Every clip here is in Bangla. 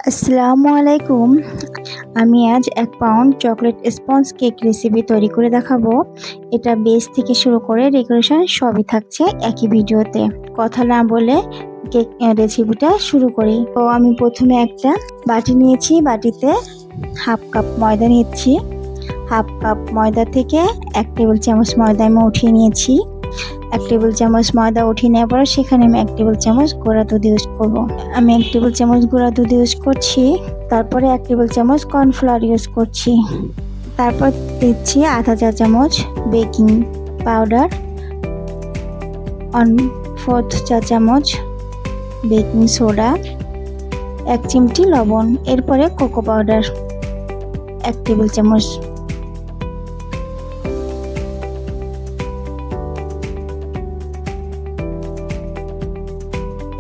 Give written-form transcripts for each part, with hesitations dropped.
আসসালামু আলাইকুম। আমি আজ ১ pound chocolate sponge cake recipe তৈরি করে দেখাবো। এটা বেস থেকে শুরু করে ডেকোরেশন সবই থাকছে একই ভিডিওতে। কথা না বলে কেক রেসিপিটা শুরু করি। তো আমি প্রথমে একটা বাটি নিয়েছি, বাটিতে 1/2 কাপ ময়দা নিচ্ছি। 1/2 কাপ ময়দা থেকে 1 টেবিল চামচ ময়দা আমি উঠিয়ে নিয়েছি। 1 টেবিল চামচ ময়দা উঠিয়ে নেওয়ার পর সেখানে আমি 1 টেবিল চামচ গুঁড়া দুধ ইউজ করব। আমি 1 টেবিল চামচ গুঁড়া দুধ ইউজ করছি। তারপরে 1 টেবিল চামচ কর্নফ্লাওয়ার ইউজ করছি। তারপর দিচ্ছি আধা চা চামচ বেকিং পাউডার, 1/4 চা চামচ বেকিং সোডা, 1 চিমটি লবণ, এরপরে কোকো পাউডার 1 টেবিল চামচ।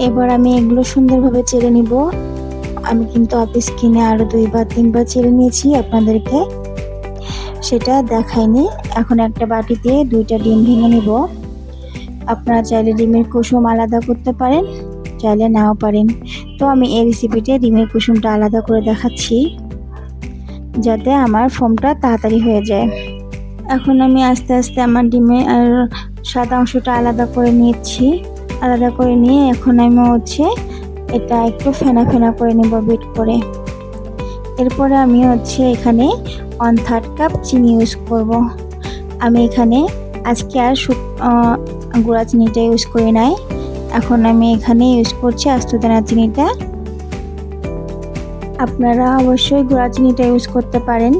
এবার আমি এগুলো সুন্দরভাবে চেড়ে নিব। আমি কিন্তু অফ স্ক্রিনে আরও 2 বা 3 বার চেড়ে নিয়েছি, আপনাদেরকে সেটা দেখাইনি। এখন একটা বাটিতে 2টা ডিম ভেঙে নিব। আপনারা চাইলে ডিমের কুসুম আলাদা করতে পারেন, চাইলে নাও পারেন। তো আমি এই রেসিপিতে ডিমের কুসুমটা আলাদা করে দেখাচ্ছি যাতে আমার ফোমটা তাড়াতাড়ি হয়ে যায়। এখন আমি আস্তে আস্তে আমার ডিমের আর সাদা অংশটা আলাদা করে নিচ্ছি। আলাদা করে নিয়ে এখন আমি এটা একটু ফেনা ফেনা করে নেব বিট করে। এরপরে আমি এখানে 1/3 কাপ চিনি ইউজ করব। আমি এখানে আজকে আর গুঁড়া চিনিটা ইউজ করি নাই। এখন আমি এখানে ইউজ করছি আস্ত দানা চিনিটা। আপনারা অবশ্যই গুঁড়া চিনিটা ইউজ করতে পারেন,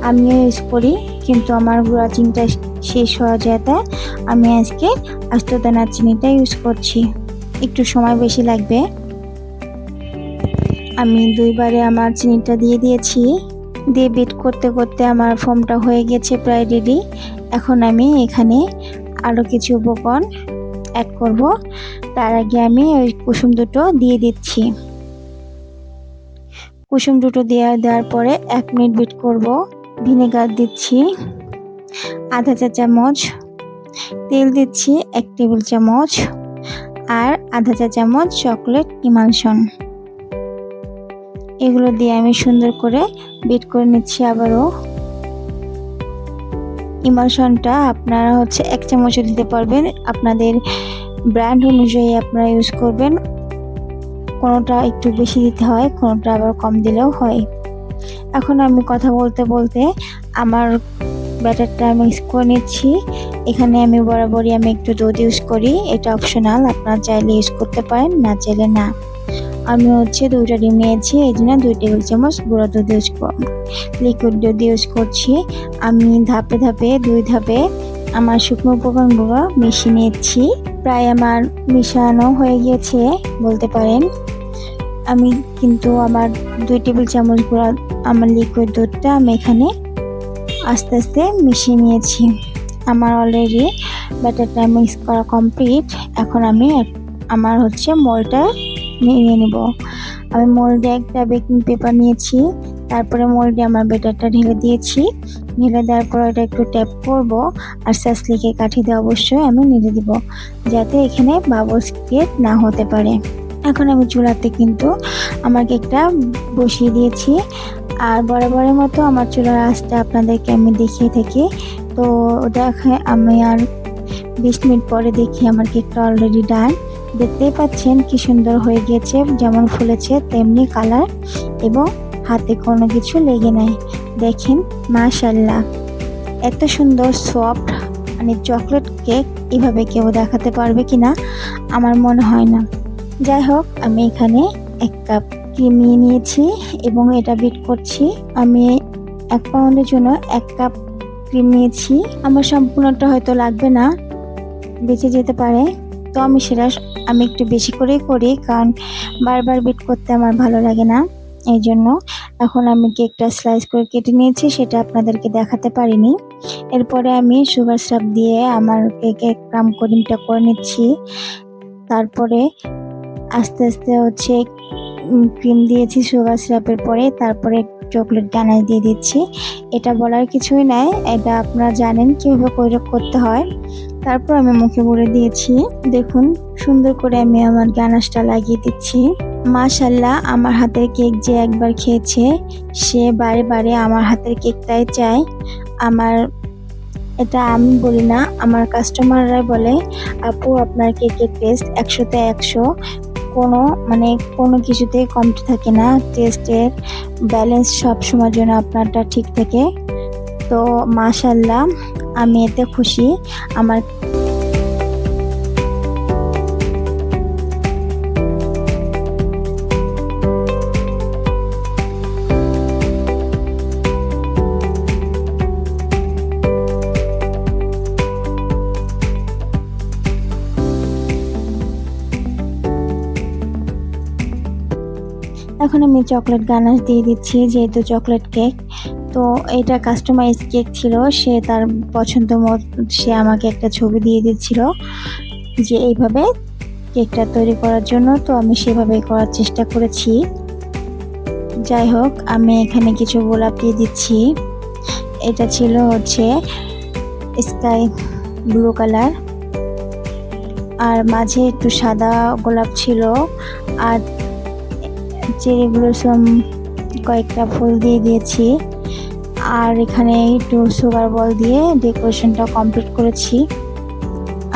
আমিও ইউজ করি, কিন্তু আমার গুঁড়া চিনিটা শেষ হওয়া যেতে আমি আজকে আস্ত দানা চিনিটা ইউজ করছি। একটু সময় বেশি লাগবে। আমি 2 বারে আমার চিনিটা দিয়ে দিয়েছি। দিয়ে বিট করতে করতে আমার ফোমটা হয়ে গেছে প্রায় রেডি। এখন আমি এখানে আরও কিছু উপকরণ অ্যাড করব। তার আগে আমি ওই কুসুম দুটো দিয়ে দিচ্ছি। কুসুম দুটো দেওয়ার পরে 1 মিনিট বিট করব। ভিনেগার দিচ্ছি আধা চা চামচ, তেল দিচ্ছি 1 টেবিল চামচ, আর আধা চা চামচ চকলেট ইমালশন। এগুলো দিয়ে আমি সুন্দর করে বিট করে নিচ্ছি। আবারও ইমালশনটা আপনারা 1 চামচও দিতে পারবেন, আপনাদের ব্র্যান্ড অনুযায়ী আপনারা ইউজ করবেন। কোনোটা একটু বেশি দিতে হয়, কোনোটা আবার কম দিলেও হয়। এখন আমি কথা বলতে বলতে আমার ব্যাটারটা মিক্স করে নিচ্ছি। এখানে আমি বরাবরই একটু দুধ ইউজ করি, এটা অপশনাল, আপনারা চাইলে ইউজ করতে পারেন, না চাইলে না। আমি 2টা ডিম নিয়েছি, এই জন্য 2 টেবিল চামচ গুঁড়া দুধ ইউজ লিকুইড দুধ ইউজ করছি। আমি ধাপে ধাপে 2 ধাপে আমার শুকনো উপকরণগুলো মিশিয়ে নিচ্ছি। প্রায় আমার মিশানো হয়ে গিয়েছে বলতে পারেন। আমি কিন্তু আমার 2 টেবিল চামচ আমার লিকুইড দুধটা আমি এখানে আস্তে আস্তে মিশিয়ে নিয়েছি। আমার অলরেডি ব্যাটারটা মিক্স করা কমপ্লিট। এখন আমি আমার মোল্ডটা নিয়ে নেব। আমি মোল্ডে একটা বেকিং পেপার নিয়েছি, তারপরে মোল্ডে আমার ব্যাটারটা ঢেলে দিয়েছি। ঢেলে দেওয়ার পর এটা একটু ট্যাপ করব, আর সাসলিকে কাঠি দিয়ে অবশ্যই আমি নেড়ে দিব যাতে এখানে বাবলস ক্রিয়েট না হতে পারে। এখন আমি চুলাতে কিন্তু আমার কেকটা বসিয়ে দিয়েছি, আর বরাবরের মতো আমার চুলার আঁচটা আপনাদেরকে আমি দেখিয়ে থাকি। তো আমি আর 20 মিনিট পরে দেখি আমার কেকটা অলরেডি ডান। দেখতেই পাচ্ছেন কি সুন্দর হয়ে গিয়েছে, যেমন ফুলেছে তেমনি কালার, এবং হাতে কোনো কিছু লেগে নাই। দেখেন মাশাআল্লাহ, এত সুন্দর সফট চকলেট কেক এভাবে কেউ দেখাতে পারবে কিনা আমার মনে হয় না। যাই হোক, আমি এখানে 1 কাপ ক্রিম নিয়ে নিয়েছি এবং এটা বিট করছি। আমি 1 পাউন্ডের জন্য 1 কাপ ক্রিম নিয়েছি। আমার সম্পূর্ণটা হয়তো লাগবে না, বেঁচে যেতে পারে, তো আমি একটু বেশি করেই করি, কারণ বারবার বিট করতে আমার ভালো লাগে না, এই জন্য। এখন আমি কেকটা স্লাইস করে কেটে নিয়েছি, সেটা আপনাদেরকে দেখাতে পারিনি। এরপরে আমি সুগার সিরাপ দিয়ে আমার কেকে ক্রাম কোটিংটা করে নিচ্ছি। তারপরে আস্তে আস্তে ক্রিম দিয়েছি সুগার সিরাপের পরে, তারপরে চকলেট গানাশ দিয়ে দিচ্ছি। এটা বলার কিছুই নাই, এটা আপনারা জানেন কীভাবে প্রয়োগ করতে হয়। তারপর আমি মুখে ভরে দিয়েছি। দেখুন সুন্দর করে আমি আমার গানাশটা লাগিয়ে দিচ্ছি। মাশাল্লাহ, আমার হাতের কেক যে একবার খেয়েছে সে বারে বারে আমার হাতের কেকটাই চায়। আমার এটা আমি বলি না, আমার কাস্টমাররাই বলে, আপু আপনার কেকের টেস্ট 100-তে 100, কোনো মানে কোনো কিছুতেই কমতি থাকে না, টেস্টের ব্যালেন্স সব সময় যেন আপনারটা ঠিক থাকে। তো মাশাল্লাহ, আমি এতে খুশি। আমার এখন আমি চকলেট গানাশ দিয়ে দিচ্ছি, যেহেতু চকলেট কেক। তো এটা কাস্টমাইজ কেক ছিল, সে তার পছন্দ মতো সে আমাকে একটা ছবি দিয়ে দিচ্ছিল যে এইভাবে কেকটা তৈরি করার জন্য। তো আমি সেভাবেই করার চেষ্টা করেছি। যাই হোক, আমি এখানে কিছু গোলাপ দিয়ে দিচ্ছি। এটা ছিল হচ্ছে স্কাই ব্লু কালার, আর মাঝে একটু সাদা গোলাপ ছিল, আর চেরি ব্লসম কয়েকটা ফুল দিয়ে দিয়েছি। আর এখানে একটু সুগার বল দিয়ে ডেকোরেশনটা কমপ্লিট করেছি।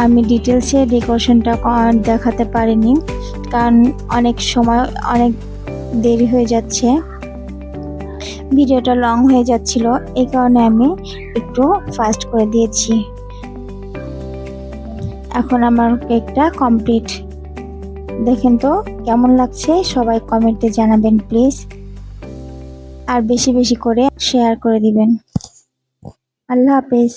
আমি ডিটেলসে ডেকোরেশনটা দেখাতে পারিনি, কারণ অনেক সময় অনেক দেরি হয়ে যাচ্ছে, ভিডিওটা লং হয়ে যাচ্ছিল, এই কারণে আমি একটু ফাস্ট করে দিয়েছি। এখন আমার কেকটা কমপ্লিট। দেখেন তো কেমন লাগছে, সবাই কমেন্টে জানাবেন প্লিজ, আর বেশি বেশি করে শেয়ার করে দিবেন। আল্লাহ হাফেজ।